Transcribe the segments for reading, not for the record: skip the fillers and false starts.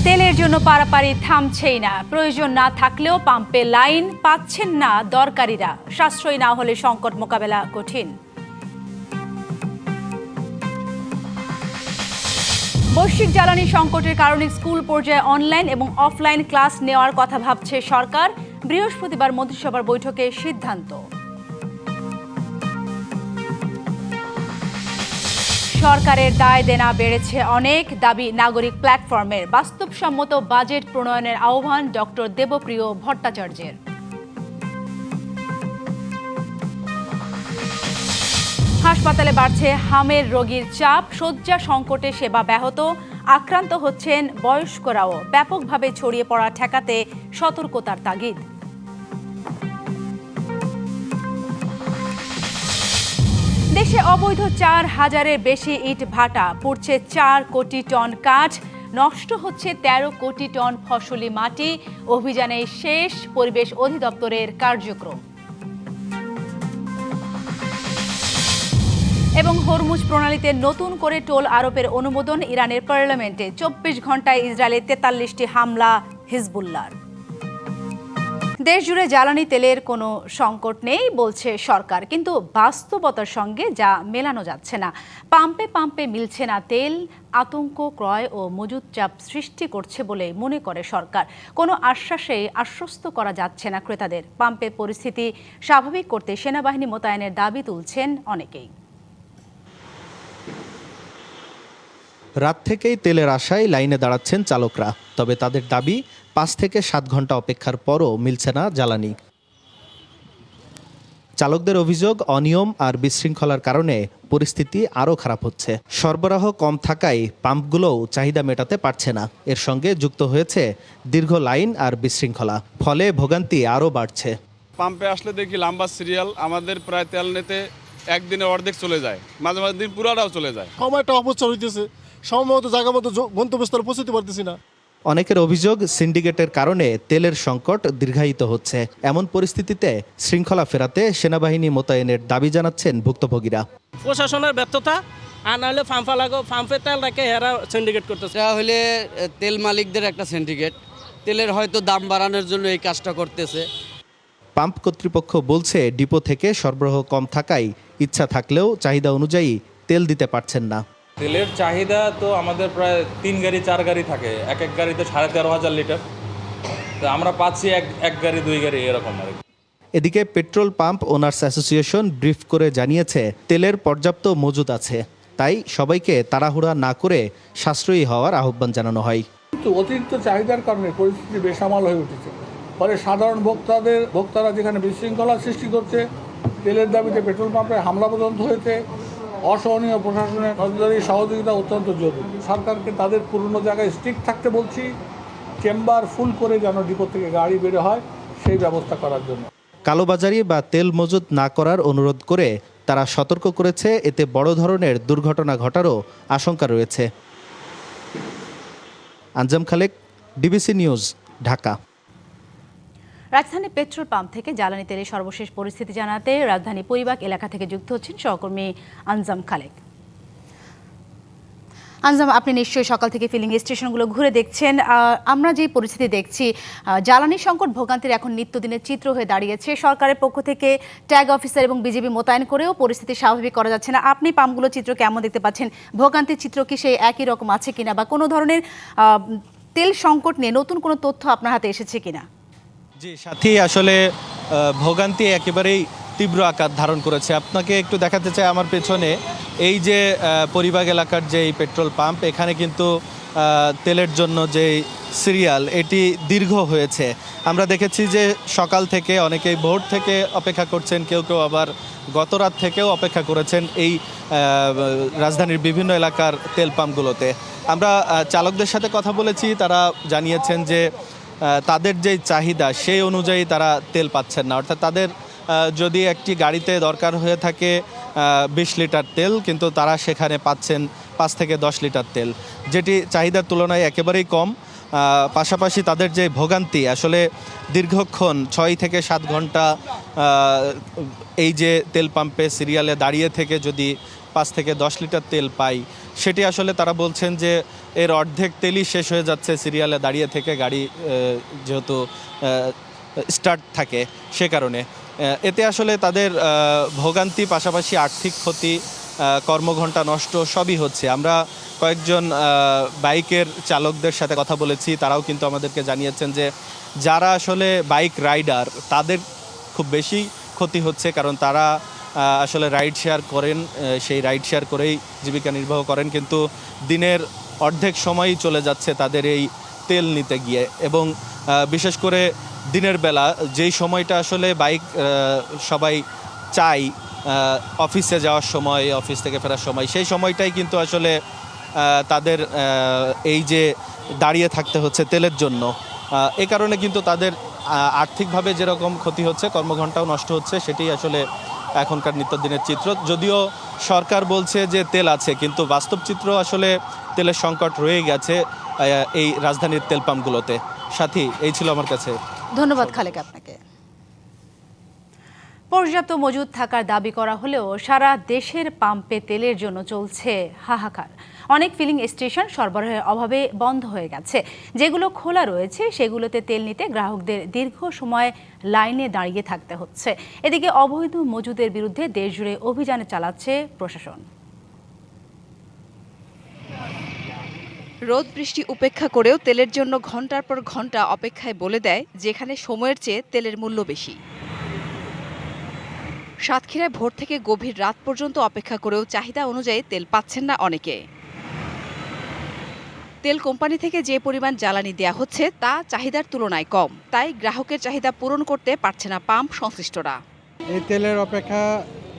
তেলের জন্য পারাপারি থামছেই না। প্রয়োজন না থাকলেও পাম্পে লাইন পাচ্ছেন না দরকারিরা। সাশ্রয়ী না হলে সংকট মোকাবেলা কঠিন। বৈশ্বিক জ্বালানি সংকটের কারণে স্কুল পর্যায়ে অনলাইন এবং অফলাইন ক্লাস নেওয়ার কথা ভাবছে সরকার। বৃহস্পতিবার মন্ত্রিসভার বৈঠকে সিদ্ধান্ত। সরকারের দায় দেনা বেড়েছে অনেক, দাবি নাগরিক প্ল্যাটফর্মের। বাস্তবসম্মত বাজেট প্রণয়নের আহ্বান ডক্টর দেবপ্রিয় ভট্টাচার্যের। হাসপাতালে বাড়ছে হামের রোগীর চাপ, শয্যা সংকটে সেবা ব্যাহত, আক্রান্ত হচ্ছেন বয়স্করাও। ব্যাপকভাবে ছড়িয়ে পড়া ঠেকাতে সতর্কতার তাগিদ। দেশে অবৈধ 4,000-এর বেশি ইট ভাটা, পুড়ছে 4 কোটি টন কাঠ, নষ্ট হচ্ছে 13 কোটি টন ফসলি মাটি। অভিযানে শেষ পরিবেশ অধিদপ্তরের কার্যক্রম। এবং হরমুজ প্রণালীতে নতুন করে টোল আরোপের অনুমোদন ইরানের পার্লামেন্টে। 24 ঘন্টায় ইসরায়েলে 43টি হামলা হিজবুল্লাহর। দেশজুড়ে জ্বালানি তেলের কোনো সংকট নেই বলছে সরকার, কিন্তু বাস্তবতার সঙ্গে যা মেলানো যাচ্ছে না। পাম্পে পাম্পে মিলছে না তেল, আতঙ্ক ক্রয় ও মজুত চাপ সৃষ্টি করছে বলে মনে করে সরকার। কোনো আশ্বাসেই আশ্বস্ত করা যাচ্ছে না ক্রেতাদের। পাম্পের পরিস্থিতি স্বাভাবিক করতে সেনাবাহিনী মোতায়েনের দাবি তুলছেন অনেকেই। রাত থেকেই তেলের আশায় লাইনে দাঁড়াচ্ছেন চালকরা। তবে তাদের দাবি 5 থেকে 7 ঘন্টা অপেক্ষার পরও মিলছে না জ্বালানি। চালকদের অভিযোগ, অনিয়ম আর বিশৃঙ্খলার কারণে পরিস্থিতি আরও খারাপ হচ্ছে। সরবরাহ কম থাকায় পাম্পগুলোও চাহিদা মেটাতে পারছে না। এর সঙ্গে যুক্ত হয়েছে দীর্ঘ লাইন আর বিশৃঙ্খলা, ফলে ভোগান্তি আরও বাড়ছে। পাম্পে আসলে দেখি লম্বা সিরিয়াল, আমাদের প্রায় তেল নিতে একদিনে অর্ধেক চলে যায়, মাঝে মাঝে দিন পুরাটাও চলে যায়। সময়টা অপচয় হইতেছে, সময়মতো জায়গা মতো গন্তব্যস্থলে পৌঁছতে পারতেছি না। অনেকের অভিযোগ, সিন্ডিকেটের কারণে তেলের সংকট দীর্ঘায়িত হচ্ছে। এমন পরিস্থিতিতে শৃঙ্খলা ফেরাতে সেনাবাহিনী মোতায়েনের দাবি জানাচ্ছেন ভুক্তভোগীরা। প্রশাসনের ব্যর্থতা, আর নাহলে পাম্পে তেল রেখে এরা সিন্ডিকেট করতেছে। এটা হলে তেল মালিকদের একটা সিন্ডিকেট, তেলের হয়তো দাম বাড়ানোর জন্য এই কাজটা করতেছে। পাম্প কর্তৃপক্ষ বলছে, ডিপো থেকে সরবরাহ কম থাকায় ইচ্ছা থাকলেও চাহিদা অনুযায়ী তেল দিতে পারছেন না। তেলের চাহিদা তো আমাদের প্রায় 3 গাড়ি 4 গাড়ি থাকে, এক গাড়িতে 13,500 লিটার। তো আমরা পাচ্ছি এক গাড়ি 2 গাড়ি এরকম আর কি। এদিকে petrol pump owners association brief করে জানিয়েছে, তেলের পর্যাপ্ত মজুদ আছে, তাই সবাইকে তাড়াহুড়া না করে সাশ্রয়ী হওয়ার আহ্বান জানানো হয়। কিন্তু অতিরিক্ত চাহিদার কারণে পরিস্থিতি বেসামাল হয়ে উঠেছে। ফলে সাধারণ ভোক্তারা যেখানে বিশৃঙ্খলা সৃষ্টি করছে, তেলের দাবিতে পেট্রোল পাম্পে হামলা পর্যন্ত হয়েছে। অসহনীয় প্রশাসনের নজরদারি সহযোগিতা অত্যন্ত জরুরি। সরকারকে তাদের পুরনো জায়গায় স্ট্রিক্ট থাকতে বলছি, চেম্বার ফুল করে যেন ডিপো থেকে গাড়ি বের হয় সেই ব্যবস্থা করার জন্য। কালোবাজারি বা তেল মজুত না করার অনুরোধ করে তারা সতর্ক করেছে, এতে বড় ধরনের দুর্ঘটনা ঘটারও আশঙ্কা রয়েছে। আঞ্জাম খালেক, ডিবিসি নিউজ, ঢাকা। রাজধানী পেট্রোল পাম্প থেকে জ্বালানি তেলের সর্বশেষ পরিস্থিতি জানাতে রাজধানী পরিবাগ এলাকা থেকে যুক্ত হচ্ছেন সহকর্মী আঞ্জাম খালেক। আঞ্জাম, আপনি নিশ্চয়ই সকাল থেকে ফিলিং স্টেশনগুলো ঘুরে দেখছেন। আমরা যে পরিস্থিতি দেখছি, জ্বালানি সংকট ভোগান্তির এখন নিত্যদিনের চিত্র হয়ে দাঁড়িয়েছে। সরকারের পক্ষ থেকে ট্যাগ অফিসার এবং বিজিবি মোতায়েন করেও পরিস্থিতি স্বাভাবিক করা যাচ্ছে না। আপনি পাম্পগুলোর চিত্র কেমন দেখতে পাচ্ছেন? ভোগান্তির চিত্র কি সেই একই রকম আছে কিনা, বা কোনো ধরনের তেল সংকট নিয়ে নতুন কোনো তথ্য আপনার হাতে এসেছে কিনা? জি সাথী, আসলে ভোগান্তি একেবারেই তীব্র আকার ধারণ করেছে। আপনাকে একটু দেখাতে চাই আমার পেছনে এই যে পরিবাগ এলাকার যে পেট্রোল পাম্প, এখানে কিন্তু তেলের জন্য যে সিরিয়াল এটি দীর্ঘ হয়েছে। আমরা দেখেছি যে সকাল থেকে অনেকেই ভোর থেকে অপেক্ষা করছেন, কেউ কেউ আবার গত রাত থেকেও অপেক্ষা করেছেন এই রাজধানীর বিভিন্ন এলাকার তেল পাম্পগুলোতে। আমরা চালকদের সাথে কথা বলেছি, তারা জানিয়েছেন যে তাদের যে চাহিদা সেই অনুযায়ী তারা তেল পাচ্ছেন না। অর্থাৎ তাদের যদি একটি গাড়িতে দরকার হয়ে থাকে 20 লিটার তেল, কিন্তু তারা সেখানে পাচ্ছেন 5 থেকে 10 লিটার তেল, যেটি চাহিদার তুলনায় একেবারেই কম। পাশাপাশি তাদের যে ভোগান্তি, আসলে দীর্ঘক্ষণ 6 থেকে 7 ঘন্টা এই যে তেল পাম্পে সিরিয়ালে দাঁড়িয়ে থেকে যদি 5 থেকে 10 লিটার তেল পাই, সেটি আসলে তারা বলছেন যে এর অর্ধেক তেলই শেষ হয়ে যাচ্ছে সিরিয়ালে দাঁড়িয়ে থেকে গাড়ি যেহেতু স্টার্ট থাকে সে কারণে। এতে আসলে তাদের ভোগান্তি পাশাপাশি আর্থিক ক্ষতি, কর্মঘণ্টা নষ্ট সবই হচ্ছে। আমরা কয়েকজন বাইকের চালকদের সাথে কথা বলেছি, তারাও কিন্তু আমাদেরকে জানিয়েছেন যে যারা আসলে বাইক রাইডার তাদের খুব বেশি ক্ষতি হচ্ছে, কারণ তারা আসলে রাইড শেয়ার করেন, সেই রাইড শেয়ার করেই জীবিকা নির্বাহ করেন, কিন্তু দিনের অর্ধেক সময়ই চলে যাচ্ছে তাদের এই তেল নিতে গিয়ে। এবং বিশেষ করে দিনের বেলা যেই সময়টা আসলে বাইক সবাই চাই অফিসে যাওয়ার সময়, অফিস থেকে ফেরার সময়, সেই সময়টাই কিন্তু আসলে তাদের এই যে দাঁড়িয়ে থাকতে হচ্ছে তেলের জন্য। এ কারণে কিন্তু তাদের আর্থিকভাবে যেরকম ক্ষতি হচ্ছে, কর্মঘণ্টাও নষ্ট হচ্ছে, সেটাই আসলে এখনকার নিত্যদিনের চিত্র। যদিও সরকার বলছে যে তেল আছে, কিন্তু বাস্তব চিত্র আসলে তেলের সংকট রয়ে গেছে এই রাজধানীর তেল পাম্পগুলোতে। সাথী, এই ছিল আমার কাছে। ধন্যবাদ খালেক আপনাকে। পর্যাপ্ত মজুদ থাকার দাবি করা হলেও সারা দেশের পাম্পে তেলের জন্য চলছে হাহাকার। অনেক ফিলিং স্টেশন সরবরাহের অভাবে বন্ধ হয়ে গেছে। যেগুলো খোলা রয়েছে সেগুলোতে তেল নিতে গ্রাহকদের দীর্ঘ সময় লাইনে দাঁড়িয়ে থাকতে হচ্ছে। এদিকে অবৈধ মজুদের বিরুদ্ধে দেশজুড়ে অভিযান চালাচ্ছে প্রশাসন। রোদ বৃষ্টি উপেক্ষা করেও তেলের জন্য ঘন্টার পর ঘন্টা অপেক্ষায় বলে দেয় যেখানে সময়ের চেয়ে তেলের মূল্য বেশি। সাতক্ষীরায় ভোর থেকে গভীর রাত পর্যন্ত অপেক্ষা করেও চাহিদা অনুযায়ী তেল পাচ্ছেন না অনেকে। তেল কোম্পানি থেকে যে পরিমাণ জ্বালানি দেয়া হচ্ছে তা চাহিদার তুলনায় কম, তাই গ্রাহকের চাহিদা পূরণ করতে পারছে না পাম্প সংশ্লিষ্টরা। এই তেলের অপেক্ষা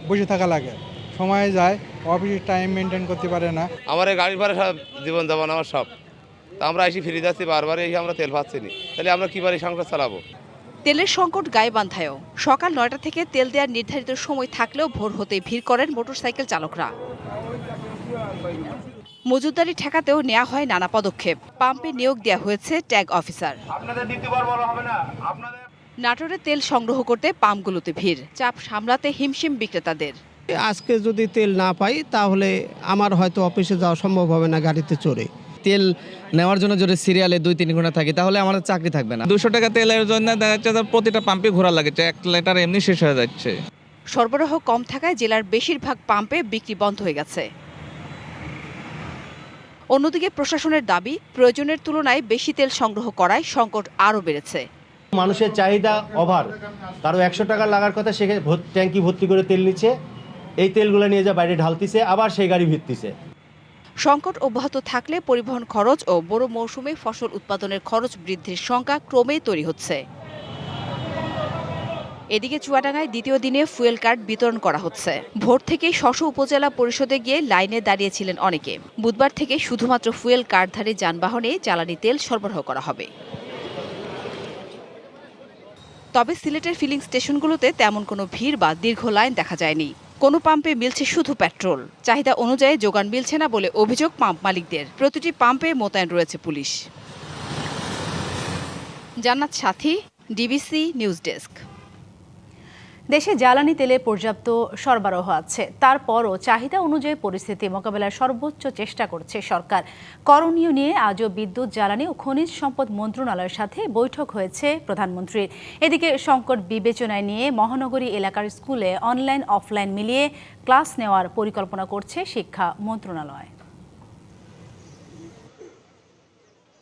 বসে থাকা লাগে, সময় যায়, অফিসের টাইম মেনটেন করতে পারে না। আমার এই গাড়ি ভাড়া সব জীবন যাপন আমার সব, তা আমরা এসে ফিরে যাচ্ছি বারবার, এসে আমরা তেল পাচ্ছি না, তাহলে আমরা কীভাবে সংসার চালাবো? তেলের সংকট গাইবান্ধায়ও। সকাল ৯টা থেকে তেল দেওয়ার নির্ধারিত সময় থাকলেও ভোর হতেই ভিড় করেন মোটরসাইকেল চালকরা। মজুতদারি ঠেকাতেও নেওয়া হয় নানা পদক্ষেপ। পাম্পে নিয়োগ দেওয়া হয়েছে ট্যাগ অফিসার। নাটোরে তেল সংগ্রহ করতে পাম্পগুলোতে ভিড়, চাপ সামলাতে হিমশিম বিক্রেতাদের। আজকে যদি তেল না পাই তাহলে আমার হয়তো অফিসে যাওয়া সম্ভব হবে না গাড়িতে চড়ে। তেল নেওয়ার জন্য যদি সিরিয়ালে 2-3 ঘন্টা থাকি তাহলে আমাদের চাকরি থাকবে না। 200 টাকা তেলের জন্য দেখা যাচ্ছে প্রতিটা পাম্পে ঘোরা লাগে, 1 লিটার এমনি শেষ হয়ে যাচ্ছে। সরবরাহ কম থাকায় জেলার বেশিরভাগ পাম্পে বিক্রি বন্ধ হয়ে গেছে। অন্যদিকে প্রশাসনের দাবি, প্রয়োজনের তুলনায় বেশি তেল সংগ্রহ করায় সংকট আরও বেড়েছে। মানুষের চাহিদা ওভার, কারো 100 টাকা লাগার কথা সেখানে ট্যাঙ্কি ভর্তি করে তেল নিচ্ছে, এই তেলগুলো নিয়ে যা বাইরে ঢালতিছে, আবার সেই গাড়ি ভিড়তিছে। সংকট অব্যাহত থাকলে পরিবহন খরচ ও বড় মৌসুমে ফসল উৎপাদনের খরচ বৃদ্ধির শঙ্কা ক্রমেই তৈরি হচ্ছে। এদিকে চুয়াডাঙ্গায় দ্বিতীয় দিনে ফুয়েল কার্ড বিতরণ করা হচ্ছে। ভোর থেকেই স্ব উপজেলা পরিষদে গিয়ে লাইনে দাঁড়িয়েছিলেন অনেকে। বুধবার থেকে শুধুমাত্র ফুয়েল কার্ডধারী যানবাহনে জ্বালানি তেল সরবরাহ করা হবে। তবে সিলেটের ফিলিং স্টেশনগুলোতে তেমন কোনো ভিড় বা দীর্ঘ লাইন দেখা যায়নি। কোনো পাম্পে মিলছে শুধু পেট্রোল। চাহিদা অনুযায়ী যোগান মিলছে না বলে অভিযোগ পাম্প মালিকদের। প্রতিটি পাম্পে মোতায়েন রয়েছে পুলিশ। জান্নাত সাথী, ডিবিসি নিউজ ডেস্ক। দেশে জ্বালানি তেলে পর্যাপ্ত সরবরাহ আছে, তারপরও চাহিদা অনুযায়ী পরিস্থিতি মোকাবেলার সর্বোচ্চ চেষ্টা করছে সরকার। করণীয় নিয়ে আজও বিদ্যুৎ, জ্বালানি ও খনিজ সম্পদ মন্ত্রণালয়ের সাথে বৈঠক হয়েছে প্রধানমন্ত্রীর। এদিকে সংকট বিবেচনায় নিয়ে মহানগরী এলাকার স্কুলে অনলাইন অফলাইন মিলিয়ে ক্লাস নেওয়ার পরিকল্পনা করছে শিক্ষা মন্ত্রণালয়।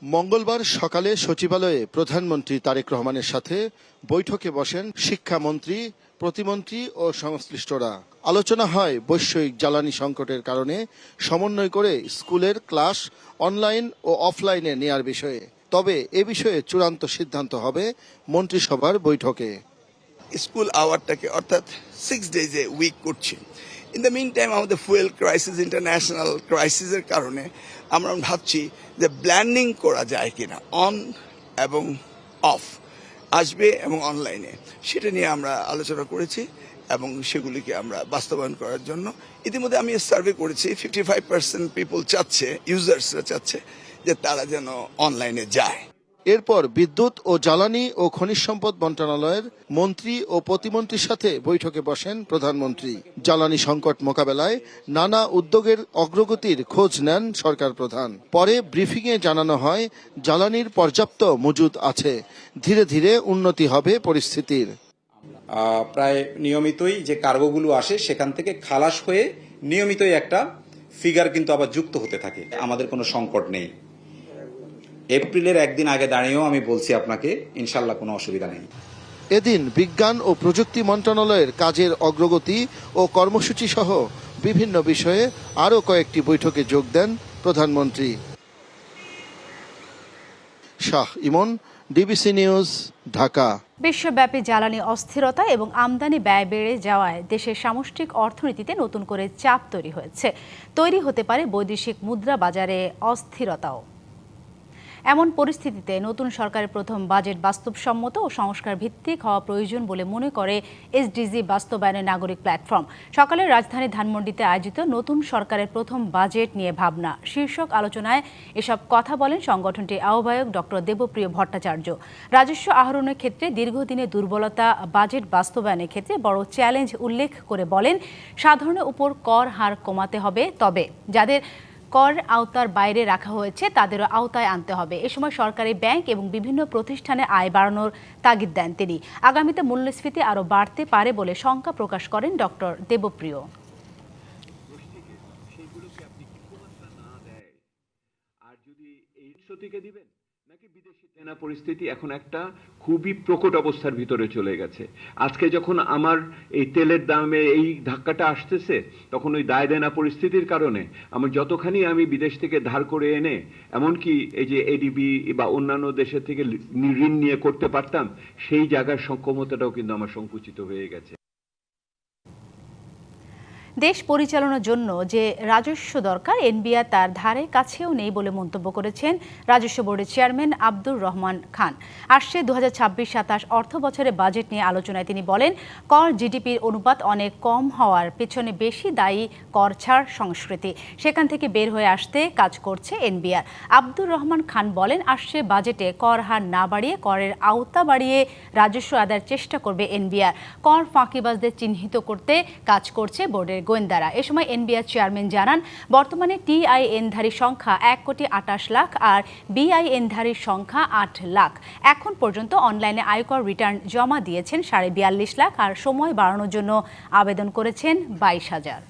মঙ্গলবার সকালে সচিবালয়ে প্রধানমন্ত্রী তারেক রহমানের সাথে বৈঠকে বসেন শিক্ষামন্ত্রী, প্রতিমন্ত্রী ও সংশ্লিষ্টরা। আলোচনা হয় বৈশ্বিক জ্বালানি সংকটের কারণে সমন্বয় করে স্কুলের ক্লাস অনলাইন ও অফলাইনে নেয়ার বিষয়ে। তবে এ বিষয়ে চূড়ান্ত সিদ্ধান্ত হবে মন্ত্রিসভার বৈঠকে। স্কুল আওয়ারটাকে অর্থাৎ 6 ডেজে উইক করছি। ইন দ্য মিন টাইম আমাদের ফুয়েল ক্রাইসিস, ইন্টারন্যাশনাল ক্রাইসিসের কারণে আমরা ভাবছি যে ব্ল্যান্ডিং করা যায় কিনা, অন এবং অফ আসবে এবং অনলাইনে, সেটা নিয়ে আমরা আলোচনা করেছি এবং সেগুলিকে আমরা বাস্তবায়ন করার জন্য ইতিমধ্যে আমি সার্ভে করেছি। 55% পিপল চাচ্ছে, ইউজার্সরা চাচ্ছে যে তারা যেন অনলাইনে যায়। এরপর বিদ্যুৎ ও জ্বালানি ও খনিজ সম্পদ মন্ত্রণালয়ের মন্ত্রী ও প্রতিমন্ত্রীর সাথে বৈঠকে বসেন প্রধানমন্ত্রী। জ্বালানি সংকট মোকাবেলায় নানা উদ্যোগের অগ্রগতির খোঁজ নেন সরকার প্রধান। পরে ব্রিফিংয়ে জানানো হয় জ্বালানির পর্যাপ্ত মজুদ আছে, ধীরে ধীরে উন্নতি হবে পরিস্থিতির। প্রায় নিয়মিতই যে কার্গোগুলো আসে সেখান থেকে খালাস হয়ে নিয়মিতই একটা ফিগার কিন্তু আবার যুক্ত হতে থাকে। আমাদের কোনো সংকট নেই। এপ্রিলের একদিন আগে দাঁড়িয়েও আমি বলছি আপনাকে, ইনশাল্লাহ কোনো অসুবিধা নেই। এদিন বিজ্ঞান ও প্রযুক্তি মন্ত্রণালয়ের কাজের অগ্রগতি ও কর্মসূচি সহ বিভিন্ন বিষয়ে আরও কয়েকটি বৈঠকে যোগ দেন প্রধানমন্ত্রী। শাহ ইমন, ডিবিসি নিউজ, ঢাকা। বিশ্বব্যাপী জ্বালানি অস্থিরতা এবং আমদানি ব্যয় বেড়ে যাওয়ায় দেশের সামষ্টিক অর্থনীতিতে নতুন করে চাপ তৈরি হতে পারে বৈদেশিক মুদ্রা বাজারে অস্থিরতাও। এমন পরিস্থিতিতে নতুন সরকারের প্রথম বাজেট বাস্তবসম্মত ও সংস্কার ভিত্তিক হওয়া প্রয়োজন বলে মনে করে এসডিজি বাস্তবায়নের নাগরিক প্ল্যাটফর্ম। সকালে রাজধানী ধানমন্ডিতে আয়োজিত নতুন সরকারের প্রথম বাজেট নিয়ে ভাবনা শীর্ষক আলোচনায় এসব কথা বলেন সংগঠনটির আহ্বায়ক ডক্টর দেবপ্রিয় ভট্টাচার্য। রাজস্ব আহরণের ক্ষেত্রে দীর্ঘদিনের দুর্বলতা বাজেট বাস্তবায়নের ক্ষেত্রে বড় চ্যালেঞ্জ উল্লেখ করে বলেন, সাধারণের উপর কর হার কমাতে হবে, তবে যাদের কর আওতার বাইরে রাখা হয়েছে তাদেরও আওতায় আনতে হবে। এ সময় সরকারি ব্যাংক এবং বিভিন্ন প্রতিষ্ঠানে আয় বাড়ানোর তাগিদ দেন তিনি। আগামীতে মূল্যস্ফীতি আরও বাড়তে পারে বলে শঙ্কা প্রকাশ করেন ডক্টর দেবপ্রিয়। পরিস্থিতি এখন একটা খুবই প্রকট অবস্থার ভিতরে চলে গেছে। আজকে যখন আমার এই তেলের দামে এই ধাক্কাটা আসতেছে, তখন ওই দায় দেনা পরিস্থিতির কারণে আমার যতখানি আমি বিদেশ থেকে ধার করে এনে এমনকি এই যে এডিবি বা অন্যান্য দেশের থেকে ঋণ নিয়ে করতে পারতাম, সেই জায়গার সক্ষমতাটাও কিন্তু আমার সংকুচিত হয়ে গেছে। দেশ পরিচালনার জন্য যে রাজস্ব দরকার এনবিআর তার ধারে কাছেও নেই বলে মন্তব্য করেছেন রাজস্ব বোর্ডের চেয়ারম্যান আব্দুর রহমান খান। আসছে 2026-27 অর্থ বছরের বাজেট নিয়ে আলোচনায় তিনি বলেন, কর জিডিপির অনুপাত অনেক কম হওয়ার পেছনে বেশি দায়ী কর ছাড় সংস্কৃতি। সেখান থেকে বের হয়ে আসতে কাজ করছে এনবিআর। আব্দুর রহমান খান বলেন, আসছে বাজেটে কর হার না বাড়িয়ে করের আওতা বাড়িয়ে রাজস্ব আদায়ের চেষ্টা করবে এনবিআর। কর ফাঁকিবাজদের চিহ্নিত করতে কাজ করছে বোর্ডের গোয়েন্দারা। এ সময় এনবিআর চেয়ারম্যান জানান, বর্তমানে টিআইএনধারীর সংখ্যা 1,28,00,000 আর বিআইএনধারীর সংখ্যা 8 লাখ। এখন পর্যন্ত অনলাইনে আয়কর রিটার্ন জমা দিয়েছেন 42.5 লাখ আর সময় বাড়ানোর জন্য আবেদন করেছেন 22,000।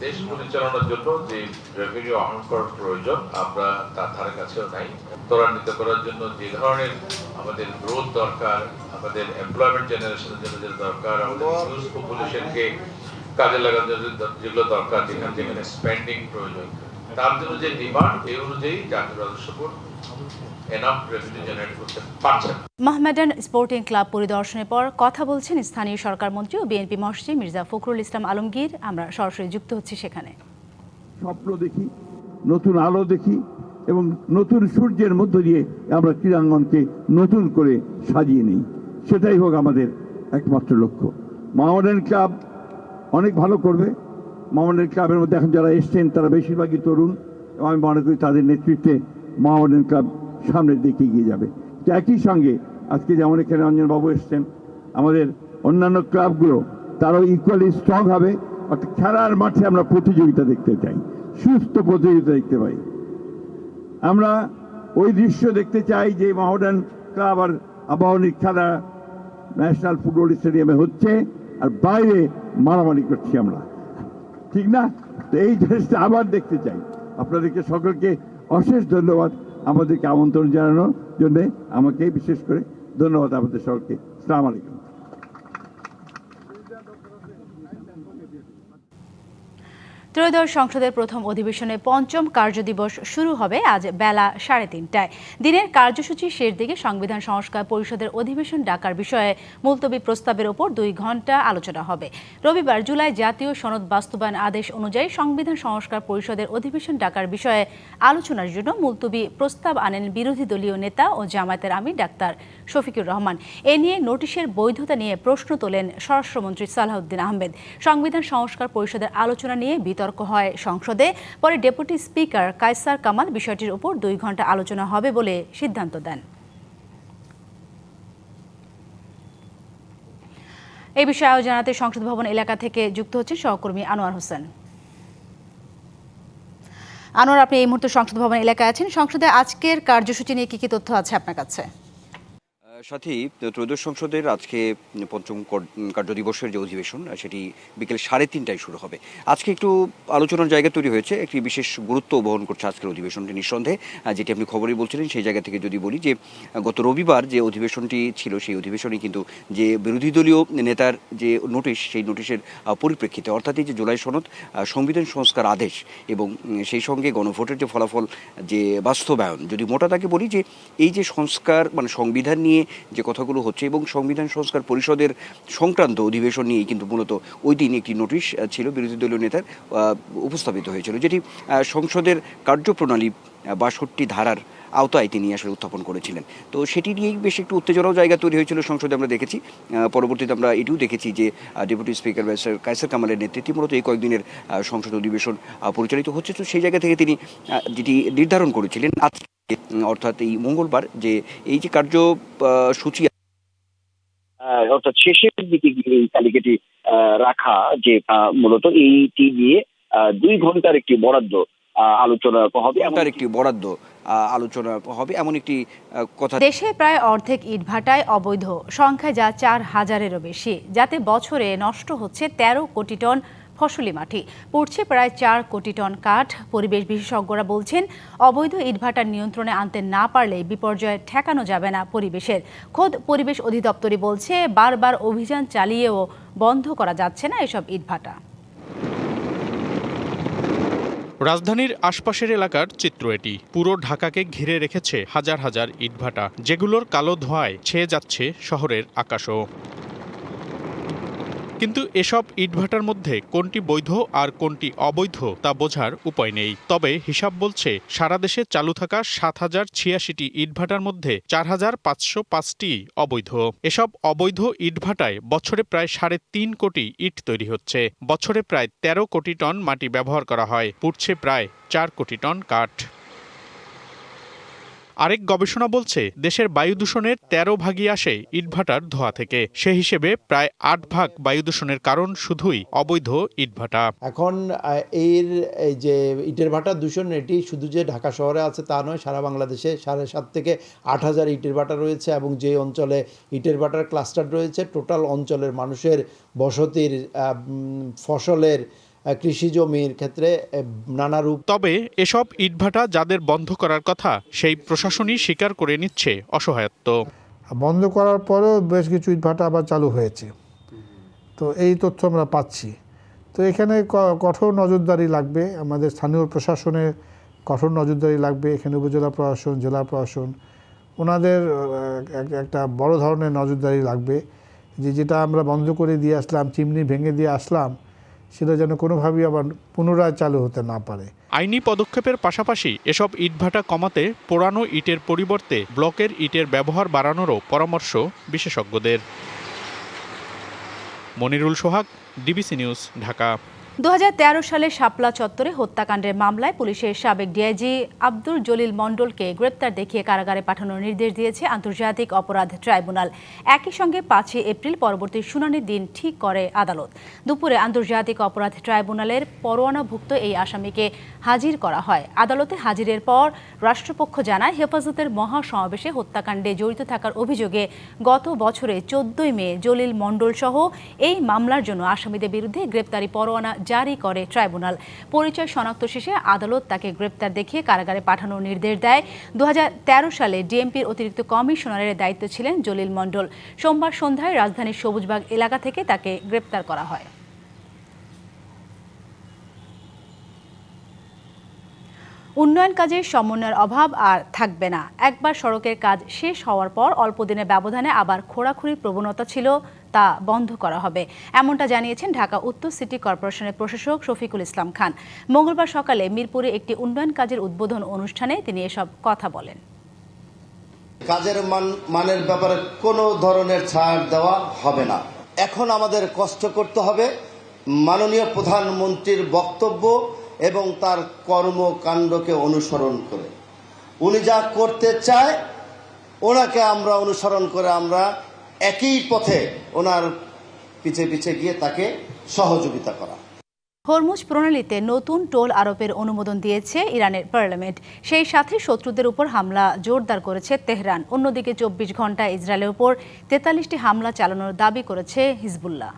দেশ পরিচালনার জন্য যে রেভিনিউ আহরণ করার প্রয়োজন আমরা তার ধারে কাছেও নাই। ত্বরান্বিত করার জন্য যে ধরনের আমাদের গ্রোথ দরকার, আমাদের এমপ্লয়মেন্ট জেনারেশনের জন্য যেটা দরকার, আমাদের ইউথ পপুলেশনকে কাজে লাগানোর জন্য যেগুলো দরকার, যেখানে স্পেন্ডিং প্রয়োজন, তার জন্য যে ডিমান্ড এই অনুযায়ী জাতীয় রাজস্ব বোর্ড এনাফ রেভিনিউ জেনারেট করতে পারছে। মোহামেডান স্পোর্টিং ক্লাব পরিদর্শনের পর কথা বলছেন স্থানীয় সরকার মন্ত্রী ও বিএনপি মহাসচিব মির্জা ফখরুল ইসলাম আলমগীর। আমরা সরাসরি যুক্ত হচ্ছি সেখানে। স্বপ্ন দেখি, নতুন আলো দেখি এবং নতুন সূর্যের মধ্য দিয়ে আমরা ক্রীড়াঙ্গনকে নতুন করে সাজিয়ে নিই, সেটাই হোক আমাদের একমাত্র লক্ষ্য। মোহামেডান ক্লাব অনেক ভালো করবে। মোহামেডান ক্লাবের মধ্যে এখন যারা এসছেন তারা বেশিরভাগই তরুণ এবং আমি মনে করি তাদের নেতৃত্বে মোহামেডান ক্লাব সামনের দিকে এগিয়ে যাবে। একই সঙ্গে আজকে যেমন এখানে অঞ্জনবাবু এসছেন, আমাদের অন্যান্য ক্লাবগুলো তারাও ইকুয়ালি স্ট্রং হবে। অর্থাৎ খেলার মাঠে আমরা প্রতিযোগিতা দেখতে চাই, সুস্থ প্রতিযোগিতা দেখতে পাই। আমরা ওই দৃশ্য দেখতে চাই যে মোহামেডান ক্লাব আর আবাহনীর খেলা ন্যাশনাল ফুটবল স্টেডিয়ামে হচ্ছে আর বাইরে মারামারি করছি আমরা, ঠিক না? তো এই জিনিসটা আবার দেখতে চাই। আপনাদেরকে সকলকে অশেষ ধন্যবাদ আমাদেরকে আমন্ত্রণ জানানোর জন্য। আমাকে বিশেষ করে ধন্যবাদ আপনাদের সকলকে। আসসালামু আলাইকুম। ত্রয়োদশ সংসদের প্রথম অধিবেশনের পঞ্চম কার্যদিবস শুরু হবে আজ বেলা 3:30টায়। দিনের কার্যসূচি শেষ দিকে সংবিধান সংস্কার পরিষদের অধিবেশন ডাকার বিষয়ে মুলতবি প্রস্তাবের ওপর 2 ঘণ্টা আলোচনা হবে। রবিবার জুলাই জাতীয় সনদ বাস্তবায়ন আদেশ অনুযায়ী সংবিধান সংস্কার পরিষদের অধিবেশন ডাকার বিষয়ে আলোচনার জন্য মুলতবি প্রস্তাব আনেন বিরোধী দলীয় নেতা ও জামায়াতের আমির ডাক্তার শফিকুর রহমান। এ নিয়ে নোটিশের বৈধতা নিয়ে প্রশ্ন তোলেন স্বরাষ্ট্রমন্ত্রী সালাহউদ্দিন আহমেদ। সংবিধান সংস্কার পরিষদের আলোচনা নিয়ে বিতর্ক বিতর্ক হয় সংসদে। পরে ডেপুটি স্পিকার কায়সার কামাল বিষয়টির উপর 2 ঘন্টা আলোচনা হবে বলে সিদ্ধান্ত দেন। এই বিষয়ে আরও জানাতে সংসদ ভবন এলাকা থেকে যুক্ত হচ্ছেন সহকর্মী আনোয়ার হোসেন। আনোয়ার, আপনি এই মুহূর্তে সংসদ ভবন এলাকায় আছেন। সংসদে আজকের কার্যসূচি নিয়ে কি তথ্য আছে আপনার কাছে? সাথী, ত্রয়োদশ সংসদের আজকে পঞ্চম কার্যদিবসের যে অধিবেশন সেটি বিকেল 3:30টায় শুরু হবে। আজকে একটু আলোচনার জায়গা তৈরি হয়েছে, একটি বিশেষ গুরুত্ব বহন করছে আজকের অধিবেশনটি নিঃসন্দেহে। যেটি আপনি খবরেই বলছিলেন, সেই জায়গা থেকে যদি বলি যে গত রবিবার যে অধিবেশনটি ছিল সেই অধিবেশনে কিন্তু যে বিরোধী দলীয় নেতার যে নোটিশ, সেই নোটিশের পরিপ্রেক্ষিতে অর্থাৎ এই যে জুলাই সনদ, সংবিধান সংস্কার আদেশ এবং সেই সঙ্গে গণভোটের যে ফলাফল, যে বাস্তবায়ন, যদি মোটা তাকে বলি যে এই যে সংস্কার মানে সংবিধান নিয়ে যে কথাগুলো হচ্ছে এবং সংবিধান সংস্কার পরিষদের সংক্রান্ত অধিবেশন নিয়েই কিন্তু মূলত ওই দিন একটি নোটিশ ছিল বিরোধী দলীয় নেতার উপস্থাপিত হয়েছিল, যেটি সংসদের কার্যপ্রণালী 62 ধারার আওতায় তিনি আসলে উত্থাপন করেছিলেন। তো সেটি নিয়েই বেশ একটু উত্তেজনাও জায়গা তৈরি হয়েছিল সংসদে, আমরা দেখেছি। পরবর্তীতে আমরা এটিও দেখেছি যে ডেপুটি স্পিকার কায়সার কামালের নেতৃত্বে মূলত এই কয়েকদিনের সংসদ অধিবেশন পরিচালিত হচ্ছে। তো সেই জায়গা থেকে তিনি যেটি নির্ধারণ করেছিলেন আজকে অর্থাৎ এই মঙ্গলবার যে এই যে কার্যসূচি অর্থাৎ শেষের দিকে গিয়ে এই তালিকাটি রাখা, যে মূলত এইটি নিয়ে 2 ঘন্টার একটি বরাদ্দ আলোচনা হবে এমন একটি কথা। দেশে প্রায় অর্ধেক ইটভাটায় অবৈধ, সংখ্যা যা 4000-এরও বেশি, যাতে বছরে নষ্ট হচ্ছে 13 কোটি টন ফসলি মাটি, পড়ছে প্রায় 4 কোটি টন কাঠ। পরিবেশ বিশেষজ্ঞরা বলছেন, অবৈধ ইটভাটার নিয়ন্ত্রণে আনতে না পারলে বিপর্যয় ঠেকানো যাবে না পরিবেশের। খোদ পরিবেশ অধিদপ্তরই বলছে, বারবার অভিযান চালিয়েও বন্ধ করা যাচ্ছে না এসব ইটভাটা। রাজধানীর আশপাশের এলাকার চিত্র এটি। পুরো ঢাকাকে ঘিরে রেখেছে হাজার হাজার ইটভাটা, যেগুলোর কালো ধোঁয়ায় ছেয়ে যাচ্ছে শহরের আকাশও। কিন্তু এসব ইটভাটার মধ্যে কোনটি বৈধ আর কোনটি অবৈধ তা বোঝার উপায় নেই। তবে হিসাব বলছে, সারা দেশে চালু থাকা 7086টি ইটভাটার মধ্যে 4505টি অবৈধ। এসব অবৈধ ইটভাটায় বছরে প্রায় 3.5 কোটি ইট তৈরি হচ্ছে। বছরে প্রায় 13 কোটি টন মাটি ব্যবহার করা হয়, পুড়ছে প্রায় 4 কোটি টন কাঠ। আরেক গবেষণা বলছে, দেশের বায়ু দূষণের 13 ভাগই আসে ইটভাটার ধোঁয়া থেকে। সে হিসেবে প্রায় 8 ভাগ বায়ু দূষণের কারণ শুধুই অবৈধ ইটভাটা। এখন এই যে ইটের ভাটার দূষণ, এটি শুধু যে ঢাকা শহরে আছে তা নয়, সারা বাংলাদেশে 7,500 থেকে 8,000 ইটের ভাটা রয়েছে এবং যে অঞ্চলে ইটের ভাটার ক্লাস্টার রয়েছে, টোটাল অঞ্চলের মানুষের বসতির, ফসলের, কৃষি জমির ক্ষেত্রে নানা রূপ। তবে এসব ইটভাটা যাদের বন্ধ করার কথা, সেই প্রশাসনই স্বীকার করে নিচ্ছে অসহায়ত্ব। বন্ধ করার পরেও বেশ কিছু ইটভাটা আবার চালু হয়েছে, তো এই তথ্য আমরা পাচ্ছি। তো এখানে কঠোর নজরদারি লাগবে, আমাদের স্থানীয় প্রশাসনের কঠোর নজরদারি লাগবে। এখানে উপজেলা প্রশাসন, জেলা প্রশাসন, ওনাদের একটা বড় ধরনের নজরদারি লাগবে, যেটা আমরা বন্ধ করে দিয়ে আসলাম, চিমনি ভেঙে দিয়ে আসলাম, সেটা যেন কোনোভাবেই আবার পুনরায় চালু হতে না পারে। আইনি পদক্ষেপের পাশাপাশি এসব ইটভাটা কমাতে পোড়ানো ইটের পরিবর্তে ব্লকের ইটের ব্যবহার বাড়ানোরও পরামর্শ বিশেষজ্ঞদের। মনিরুল সোহাগ, ডিবিসি নিউজ, ঢাকা। 2013 সালে শাপলা চত্বরে হত্যাকাণ্ডের মামলায় পুলিশের সাবেক ডিআইজি আব্দুল জলিল মণ্ডলকে গ্রেপ্তার দেখিয়ে কারাগারে পাঠানোর নির্দেশ দিয়েছে আন্তর্জাতিক অপরাধ ট্রাইব্যুনাল। একই সঙ্গে 5 এপ্রিল পরবর্তী শুনানির দিন ঠিক করে আদালত। দুপুরে আন্তর্জাতিক অপরাধ ট্রাইব্যুনালের পরোয়ানাভুক্ত এই আসামিকে হাজির করা হয়। আদালতে হাজিরের পর রাষ্ট্রপক্ষ জানায়, হেফাজতের মহাসমাবেশে হত্যাকাণ্ডে জড়িত থাকার অভিযোগে গত বছরে 14 মে জলিল মণ্ডল সহ এই মামলার জন্য আসামিদের বিরুদ্ধে গ্রেপ্তারি পরোয়ানা জারি করে ট্রাইব্যুনাল। পরিচয় শনাক্ত শেষে আদালত তাকে গ্রেপ্তার দেখিয়ে কারাগারে পাঠানোর নির্দেশ দেয়। 2013 সালে ডিএমপির অতিরিক্ত কমিশনারের দায়িত্বে ছিলেন জলিল মণ্ডল। সোমবার সন্ধ্যায় রাজধানীর সবুজবাগ এলাকা থেকে তাকে গ্রেপ্তার করা হয়। উন্নয়ন কাজে সমন্বয়ের অভাব আর থাকবে না। একবার সড়কের কাজ শেষ হওয়ার পর অল্প দিনের ব্যবধানে আবার খোঁড়াখুঁড়ির প্রবণতা ছিল, তা বন্ধ করা হবে, এমনটা জানিয়েছেন ঢাকা উত্তর সিটি কর্পোরেশনের প্রশাসক শফিকুল ইসলাম খান। মঙ্গলবার সকালে মিরপুরে একটি উন্নয়ন কাজের উদ্বোধন অনুষ্ঠানে তিনি এসব কথা বলেন। কাজের মানের ব্যাপারে কোনো ধরনের ছাড় দেওয়া হবে না। এখন আমাদের কষ্ট করতে হবে, মাননীয় প্রধানমন্ত্রীর বক্তব্য এবং তার কর্মকাণ্ডকে অনুসরণ করে। উনি যা করতে চায় ওনাকে আমরা অনুসরণ করে আমরা একই পথে ওনার পিছে পিছে গিয়ে তাকে সহযোগিতা করা। হরমুজ প্রণালীতে নতুন টোল আরোপের অনুমোদন দিয়েছে ইরানের পার্লামেন্ট। সেই সাথে শত্রুদের উপর হামলা জোরদার করেছে তেহরান। অন্যদিকে 24 ঘন্টায় ইসরায়েলের উপর 43টি হামলা চালানোর দাবি করেছে হিজবুল্লাহ।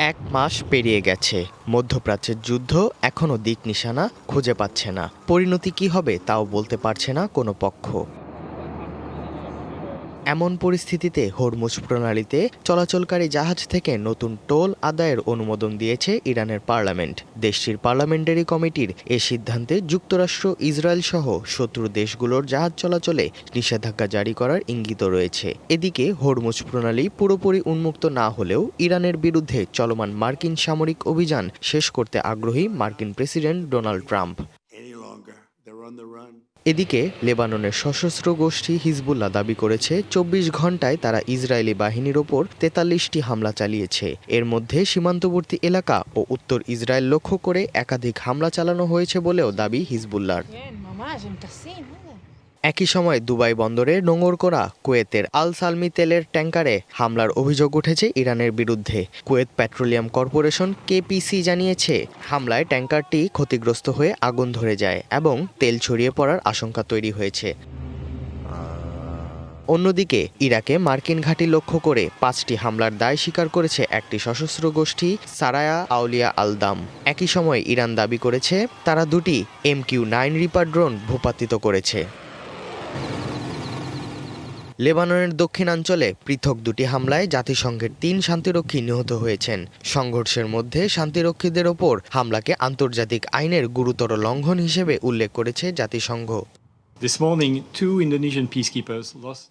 1 মাস পেরিয়ে গেছে, মধ্যপ্রাচ্যের যুদ্ধ এখনও দিক নিশানা খুঁজে পাচ্ছে না। পরিণতি কি হবে তাও বলতে পারছে না কোনো পক্ষ। এমন পরিস্থিতিতে হরমুজ প্রণালীতে চলাচলকারী জাহাজ থেকে নতুন টোল আদায়ের অনুমোদন দিয়েছে ইরানের পার্লামেন্ট। দেশটির পার্লামেন্টারি কমিটির এ সিদ্ধান্তে যুক্তরাষ্ট্র, ইসরায়েল সহ শত্রু দেশগুলোর জাহাজ চলাচলে নিষেধাজ্ঞা জারি করার ইঙ্গিত রয়েছে। এদিকে হরমুজ প্রণালী পুরোপুরি উন্মুক্ত না হলেও ইরানের বিরুদ্ধে চলমান মার্কিন সামরিক অভিযান শেষ করতে আগ্রহী মার্কিন প্রেসিডেন্ট ডোনাল্ড ট্রাম্প। এদিকে লেবাননের সশস্ত্র গোষ্ঠী হিজবুল্লাহ দাবি করেছে 24 ঘন্টায় তারা ইসরায়েলি বাহিনীর ওপর 43টি হামলা চালিয়েছে। এর মধ্যে সীমান্তবর্তী এলাকা ও উত্তর ইসরায়েল লক্ষ্য করে একাধিক হামলা চালানো হয়েছে বলেও দাবি হিজবুল্লাহর। একই সময় দুবাই বন্দরে নোঙর করা কুয়েতের আল সালমি তেলের ট্যাঙ্কারে হামলার অভিযোগ উঠেছে ইরানের বিরুদ্ধে। কুয়েত পেট্রোলিয়াম কর্পোরেশন কেপিসি জানিয়েছে হামলায় ট্যাঙ্কারটি ক্ষতিগ্রস্ত হয়ে আগুন ধরে যায় এবং তেল ছড়িয়ে পড়ার আশঙ্কা তৈরি হয়েছে। অন্যদিকে ইরাকে মার্কিন ঘাঁটি লক্ষ্য করে 5টি হামলার দায় স্বীকার করেছে একটি সশস্ত্র গোষ্ঠী সারায়া আউলিয়া আল দাম। একই সময় ইরান দাবি করেছে তারা 2টি MQ-9 রিপার ড্রোন ভূপাতিত করেছে। লেবাননের দক্ষিণাঞ্চলে পৃথক 2টি হামলায় জাতিসংঘের 3 শান্তিরক্ষী নিহত হয়েছেন। সংঘর্ষের মধ্যে শান্তিরক্ষীদের ওপর হামলাকে আন্তর্জাতিক আইনের গুরুতর লঙ্ঘন হিসেবে উল্লেখ করেছে জাতিসংঘ।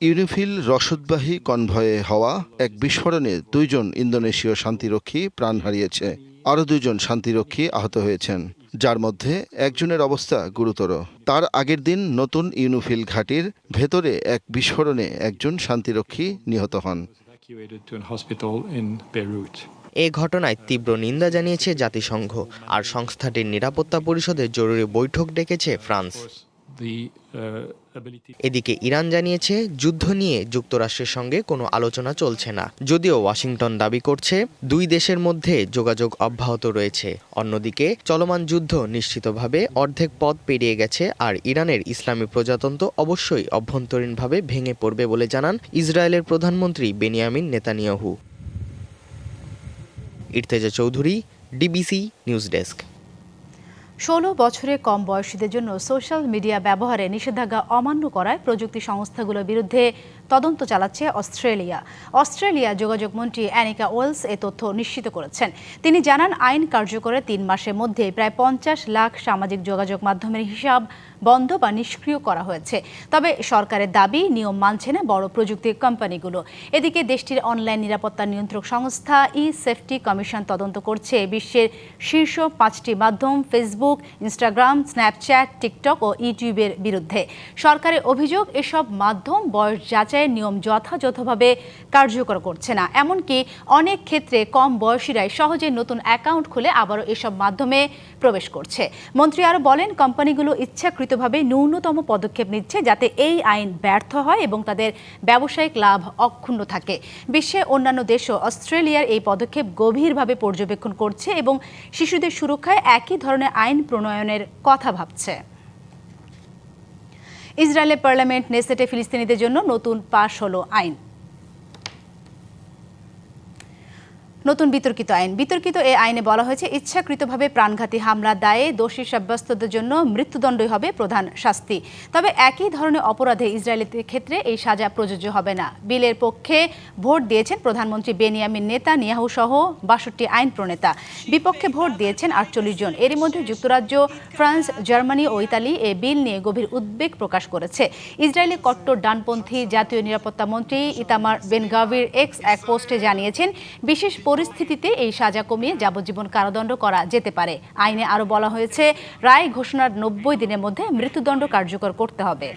ইউনিফিল রসদবাহী কনভয়ে হওয়া এক বিস্ফোরণে 2 জন ইন্দোনেশীয় শান্তিরক্ষী প্রাণ হারিয়েছে। আরও 2 জন শান্তিরক্ষী আহত হয়েছেন, যার মধ্যে একজনের অবস্থা গুরুতর। তার আগের দিন নতুন ইউনিফিল ঘাঁটির ভেতরে এক বিস্ফোরণে একজন শান্তিরক্ষী নিহত হন। এ ঘটনায় তীব্র নিন্দা জানিয়েছে জাতিসংঘ, আর সংস্থাটির নিরাপত্তা পরিষদের জরুরি বৈঠক ডেকেছে ফ্রান্স। এদিকে ইরান জানিয়েছে যুদ্ধ নিয়ে যুক্তরাষ্ট্রের সঙ্গে কোনো আলোচনা চলছে না, যদিও ওয়াশিংটন দাবি করছে 2 দেশের মধ্যে যোগাযোগ অব্যাহত রয়েছে। অন্যদিকে চলমান যুদ্ধ নিশ্চিতভাবে অর্ধেক পথ পেরিয়ে গেছে, আর ইরানের ইসলামী প্রজাতন্ত্র অবশ্যই অভ্যন্তরীণভাবে ভেঙে পড়বে বলে জানান ইসরায়েলের প্রধানমন্ত্রী Benjamin Netanyahu. Irteza Chowdhury, DBC news desk. 16 বছরে কম বয়সীদের জন্য সোশ্যাল মিডিয়া ব্যবহারে নিষেধাজ্ঞা অমান্য করায় প্রযুক্তি সংস্থাগুলোর বিরুদ্ধে তদন্ত চালাচ্ছে অস্ট্রেলিয়া যোগাযোগ মন্ত্রী অ্যানিকা ওয়েলস এ তথ্য নিশ্চিত করেছেন। তিনি জানান আইন কার্যকরের 3 মাসের মধ্যে প্রায় 50 লাখ সামাজিক যোগাযোগ মাধ্যমের হিসাব বন্ধ বা নিষ্ক্রিয় করা হয়েছে। তবে সরকারের দাবি নিয়ম মানছে না বড় প্রযুক্তি কোম্পানিগুলো। এদিকে দেশটির অনলাইন নিরাপত্তা নিয়ন্ত্রক সংস্থা সেফটি কমিশন তদন্ত করছে বিশ্বের শীর্ষ 5টি মাধ্যম ফেসবুক, ইনস্টাগ্রাম, স্ন্যাপচ্যাট, টিকটক ও ইউটিউবের বিরুদ্ধে। সরকারের অভিযোগ এসব মাধ্যম বয়স যাচাইয়ের নিয়ম যথাযথভাবে কার্যকর করছে না। এমনকি অনেক ক্ষেত্রে কম বয়সীরাই সহজে নতুন অ্যাকাউন্ট খুলে আবারও এসব মাধ্যমে প্রবেশ করছে। মন্ত্রী আরও বলেন কোম্পানিগুলো ইচ্ছাকৃতভাবে ন্যূনতম পদক্ষেপ নিচ্ছে যাতে এই আইন ব্যর্থ হয় এবং তাদের ব্যবসায়িক লাভ অক্ষুণ্ণ থাকে। বিশ্বের অন্যান্য দেশও অস্ট্রেলিয়ার এই পদক্ষেপ গভীরভাবে পর্যবেক্ষণ করছে এবং শিশুদের সুরক্ষায় একই ধরনের আইন প্রণয়নের কথা ভাবছে। ইসরায়েলের পার্লামেন্ট নেসেটে ফিলিস্তিনিদের জন্য নতুন পাশ হলো আইন। নতুন বিতর্কিত এই আইনে বলা হয়েছে ইচ্ছাকৃতভাবে প্রাণঘাতী হামলা দায়ে দোষী সাব্যস্তদের জন্য মৃত্যুদণ্ডই হবে প্রধান শাস্তি। তবে একই ধরনের অপরাধে ইসরায়েলের ক্ষেত্রে এই সাজা প্রযোজ্য হবে না। বিলের পক্ষে ভোট দিয়েছেন প্রধানমন্ত্রী বেনিয়ামিন নেতানিয়াহু সহ 62 আইন প্রণেতা। বিপক্ষে ভোট দিয়েছেন 48 জন। এরই মধ্যে যুক্তরাজ্য, ফ্রান্স, জার্মানি ও ইতালি এ বিল নিয়ে গভীর উদ্বেগ প্রকাশ করেছে। ইসরায়েলি কট্টর ডানপন্থী জাতীয় নিরাপত্তা মন্ত্রী ইতামার বেন-গাভির এক্স এক পোস্টে জানিয়েছেন বিশেষ পরিস্থিতিতে এই সাজা কমিয়ে যাবজ্জীবন কারাদণ্ড করা যেতে পারে। আইনে আরও বলা হয়েছে রায় ঘোষণার 90 দিনের মধ্যে মৃত্যুদণ্ড কার্যকর করতে হবে।